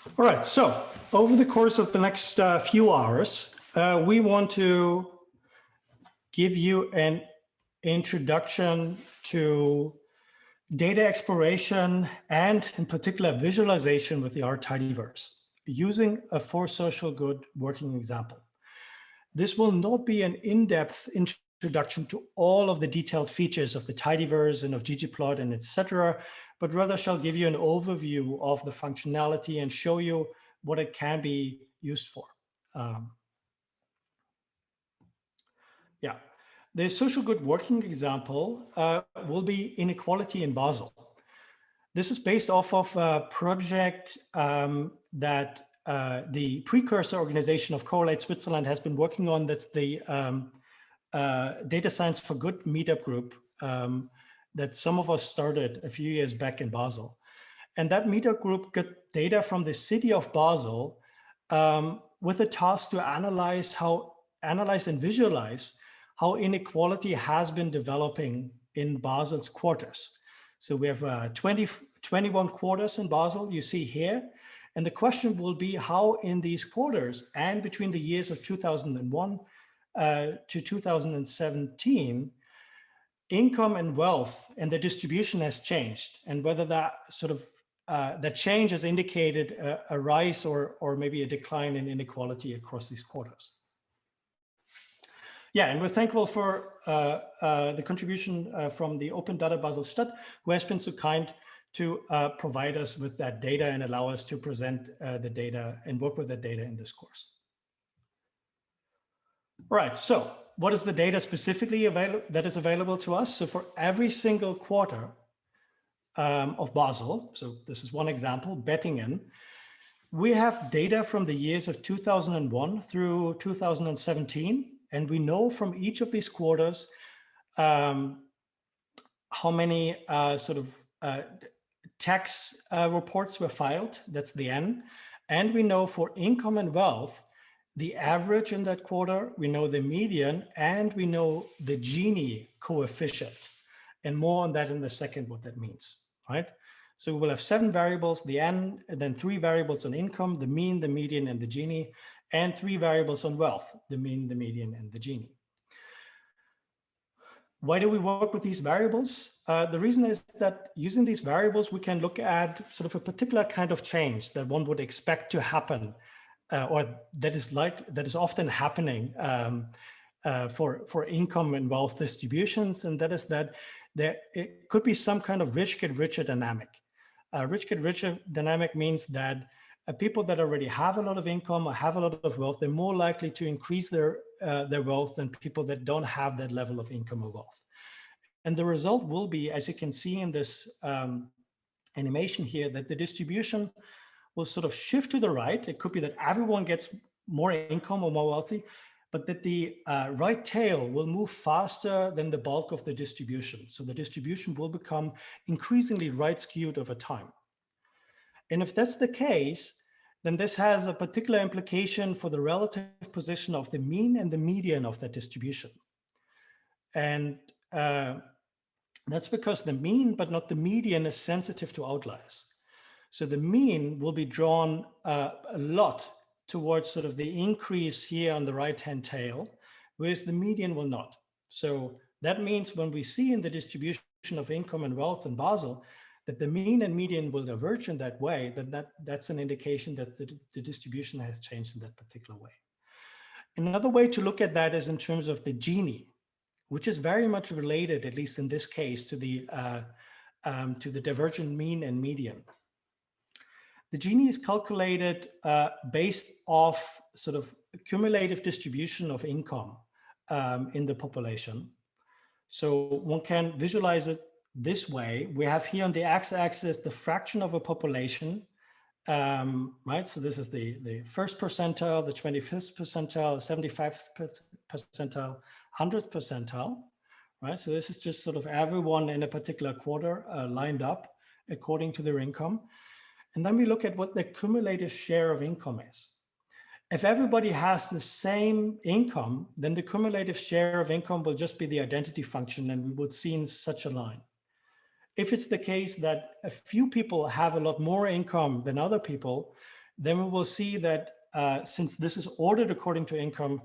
All right, so over the course of the next few hours, we want to give you an introduction to data exploration and in particular visualization with the R Tidyverse using a for social good working example. This will not be an in-depth introduction to all of the detailed features of the Tidyverse and of ggplot and etc., but rather shall give you an overview of the functionality and show you what it can be used for. Yeah, the social good working example will be inequality in Basel. This is based off of a project that the precursor organization of CorrelAid Switzerland has been working on. That's the Data Science for Good meetup group that some of us started a few years back in Basel. And that meetup group got data from the city of Basel with a task to analyze and visualize how inequality has been developing in Basel's quarters. So we have 21 quarters in Basel, you see here. And the question will be how in these quarters and between the years of 2001 to 2017, income and wealth and the distribution has changed, and whether that sort of that change has indicated a rise or maybe a decline in inequality across these quarters. Yeah, and we're thankful for the contribution from the Open Data Basel-Stadt, who has been so kind to provide us with that data and allow us to present the data and work with the data in this course. All right, so what is the data specifically that is available to us? So for every single quarter of Basel, so this is one example, Bettingen, we have data from the years of 2001 through 2017. And we know from each of these quarters how many tax reports were filed, that's the N. And we know for income and wealth, the average in that quarter, we know the median, and we know the Gini coefficient. And more on that in a second, what that means, right? So we will have 7 variables, the N, and then 3 variables on income, the mean, the median, and the Gini, and 3 variables on wealth, the mean, the median, and the Gini. Why do we work with these variables? The reason is that using these variables, we can look at sort of a particular kind of change that one would expect to happen, or that is often happening for income and wealth distributions, and that is that it could be some kind of rich get richer dynamic. Rich get richer dynamic means that people that already have a lot of income or have a lot of wealth, they're more likely to increase their wealth than people that don't have that level of income or wealth. And the result will be, as you can see in this animation here, that the distribution will sort of shift to the right. It could be that everyone gets more income or more wealthy, but that the right tail will move faster than the bulk of the distribution. So the distribution will become increasingly right skewed over time. And if that's the case, then this has a particular implication for the relative position of the mean and the median of that distribution. And that's because the mean, but not the median, is sensitive to outliers. So the mean will be drawn a lot towards sort of the increase here on the right-hand tail, whereas the median will not. So that means when we see in the distribution of income and wealth in Basel, that the mean and median will diverge in that way, then that's an indication that the distribution has changed in that particular way. Another way to look at that is in terms of the Gini, which is very much related, at least in this case, to the divergent mean and median. The Gini is calculated based off sort of cumulative distribution of income in the population. So one can visualize it this way. We have here on the x-axis the fraction of a population, right? So this is the first percentile, the 25th percentile, 75th percentile, 100th percentile, right? So this is just sort of everyone in a particular quarter lined up according to their income. And then we look at what the cumulative share of income is. If everybody has the same income, then the cumulative share of income will just be the identity function, and we would see in such a line. If it's the case that a few people have a lot more income than other people, then we will see that since this is ordered according to income,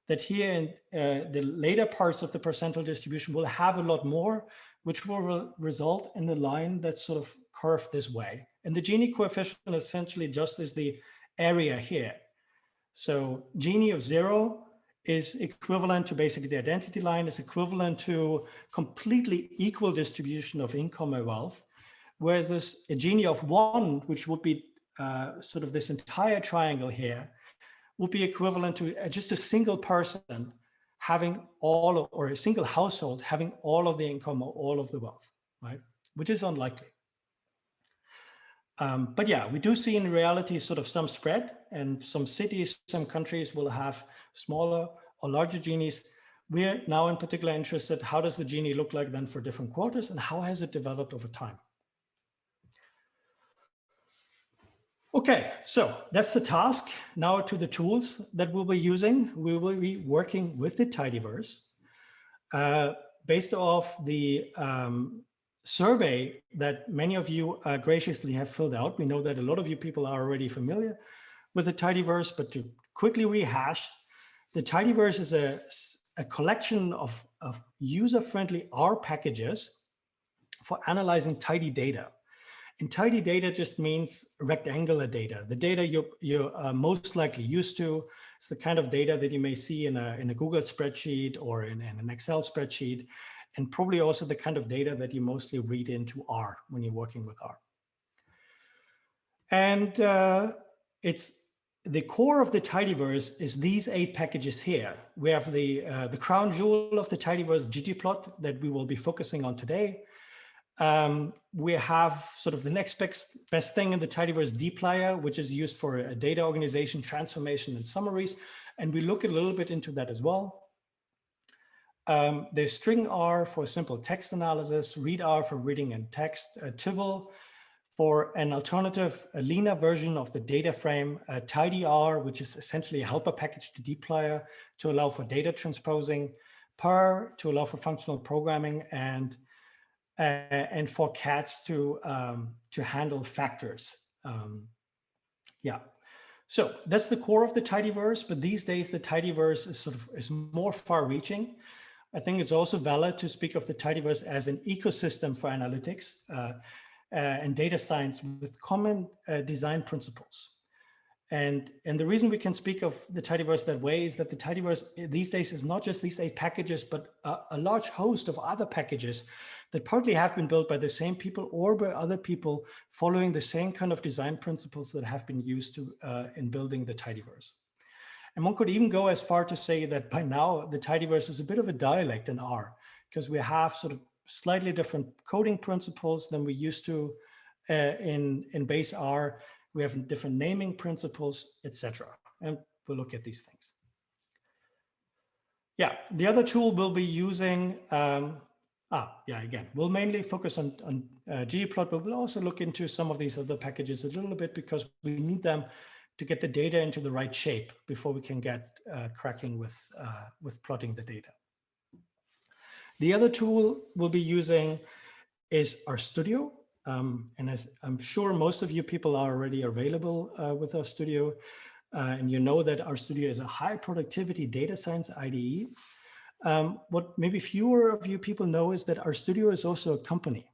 that here in the later parts of the percentile distribution will have a lot more, which will result in the line that's sort of curved this way. And the Gini coefficient essentially just is the area here. So Gini of 0 is equivalent to basically the identity line, is equivalent to completely equal distribution of income or wealth, whereas this a Gini of 1, which would be sort of this entire triangle here, would be equivalent to just a single person having all, or a single household having all of the income or all of the wealth, right? Which is unlikely. But yeah, we do see in reality sort of some spread, and some cities, some countries will have smaller or larger Ginis. We're now in particular interested, how does the Gini look like then for different quarters, and how has it developed over time? Okay, so that's the task. Now to the tools that we'll be using. We will be working with the Tidyverse. Based off the survey that many of you graciously have filled out, we know that a lot of you people are already familiar with the Tidyverse, but to quickly rehash, the Tidyverse is a collection of user-friendly R packages for analyzing tidy data. And tidy data just means rectangular data, the data you're most likely used to. It's the kind of data that you may see in a Google spreadsheet or in an Excel spreadsheet, and probably also the kind of data that you mostly read into R when you're working with R. And it's the core of the Tidyverse is these 8 packages here. We have the crown jewel of the Tidyverse, ggplot, that we will be focusing on today. We have sort of the next best thing in the Tidyverse, dplyr, which is used for data organization, transformation, and summaries. And we look a little bit into that as well. There's string R for simple text analysis, read R for reading and text, Tibble for an alternative, a leaner version of the data frame, tidyr, which is essentially a helper package to dplyr to allow for data transposing, purr to allow for functional programming, and for cats to handle factors. Yeah, so that's the core of the Tidyverse. But these days, the Tidyverse is more far-reaching. I think it's also valid to speak of the Tidyverse as an ecosystem for analytics and data science with common design principles. And the reason we can speak of the Tidyverse that way is that the Tidyverse these days is not just these 8 packages, but a large host of other packages that partly have been built by the same people or by other people following the same kind of design principles that have been used to in building the Tidyverse. And one could even go as far to say that by now the Tidyverse is a bit of a dialect in R, because we have sort of slightly different coding principles than we used to in base R. We have different naming principles, etc. And we'll look at these things. Yeah, the other tool we'll be using, again, we'll mainly focus on ggplot, but we'll also look into some of these other packages a little bit because we need them to get the data into the right shape before we can get cracking with plotting the data. The other tool we'll be using is RStudio. And I'm sure most of you people are already available with RStudio. And you know that RStudio is a high productivity data science IDE. What maybe fewer of you people know is that RStudio is also a company.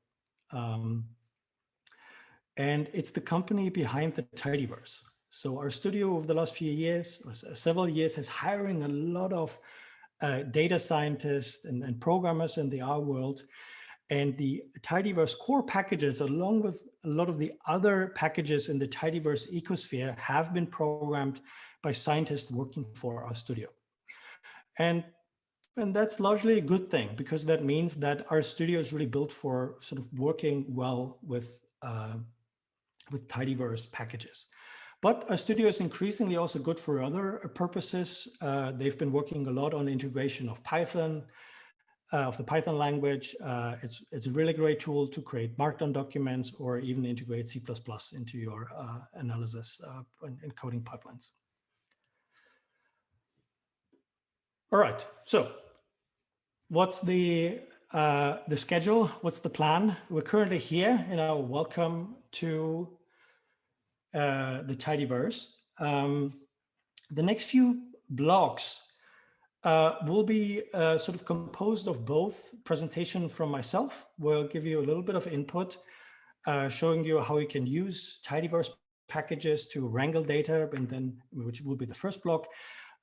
And it's the company behind the Tidyverse. So RStudio over the last few years, several years, is hiring a lot of data scientists and programmers in the R world. And the Tidyverse core packages, along with a lot of the other packages in the Tidyverse ecosphere, have been programmed by scientists working for RStudio. And that's largely a good thing, because that means that RStudio is really built for sort of working well with Tidyverse packages. But RStudio is increasingly also good for other purposes. They've been working a lot on integration of Python, of the Python language. It's a really great tool to create Markdown documents or even integrate C++ into your analysis and coding pipelines. All right, so what's the schedule? What's the plan? We're currently here in our welcome to the Tidyverse. The next few blocks will be sort of composed of both presentation from myself. We'll give you a little bit of input, showing you how you can use Tidyverse packages to wrangle data, and then, which will be the first block,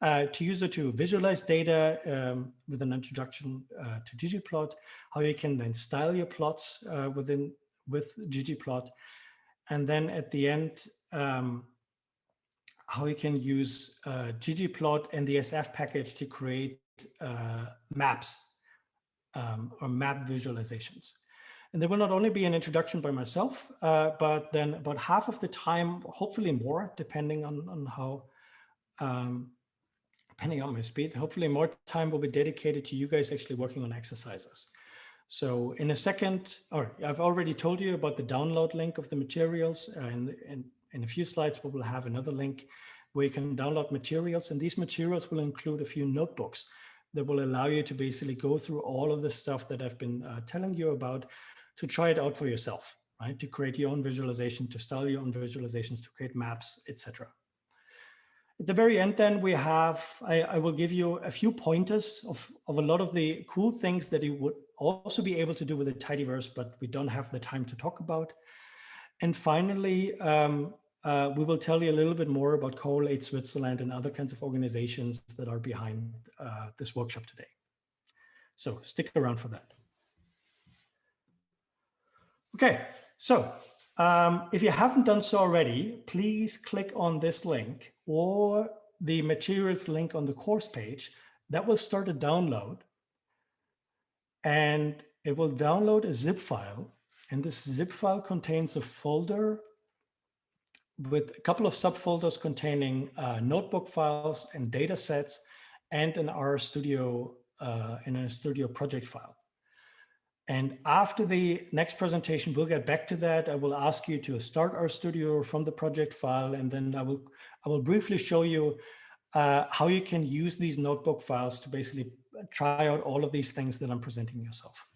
to use it to visualize data with an introduction to ggplot, how you can then style your plots with ggplot, and then at the end, how you can use ggplot and the SF package to create maps or map visualizations. And there will not only be an introduction by myself, but then about half of the time, hopefully more, depending on how, depending on my speed, hopefully more time will be dedicated to you guys actually working on exercises. So in a second, or I've already told you about the download link of the materials, and in a few slides, we will have another link where you can download materials, and these materials will include a few notebooks that will allow you to basically go through all of the stuff that I've been telling you about, to try it out for yourself, right? To create your own visualization, to style your own visualizations, to create maps, etc. At the very end, then we have, I will give you a few pointers of a lot of the cool things that you would also be able to do with the Tidyverse, but we don't have the time to talk about. And finally, we will tell you a little bit more about CorrelAid Switzerland and other kinds of organizations that are behind this workshop today. So stick around for that. Okay, so if you haven't done so already, please click on this link or the materials link on the course page. That will start a download, and it will download a zip file. And this zip file contains a folder with a couple of subfolders containing notebook files and data sets, and an RStudio project file. And after the next presentation, we'll get back to that. I will ask you to start RStudio from the project file, and then I will briefly show you how you can use these notebook files to basically try out all of these things that I'm presenting yourself.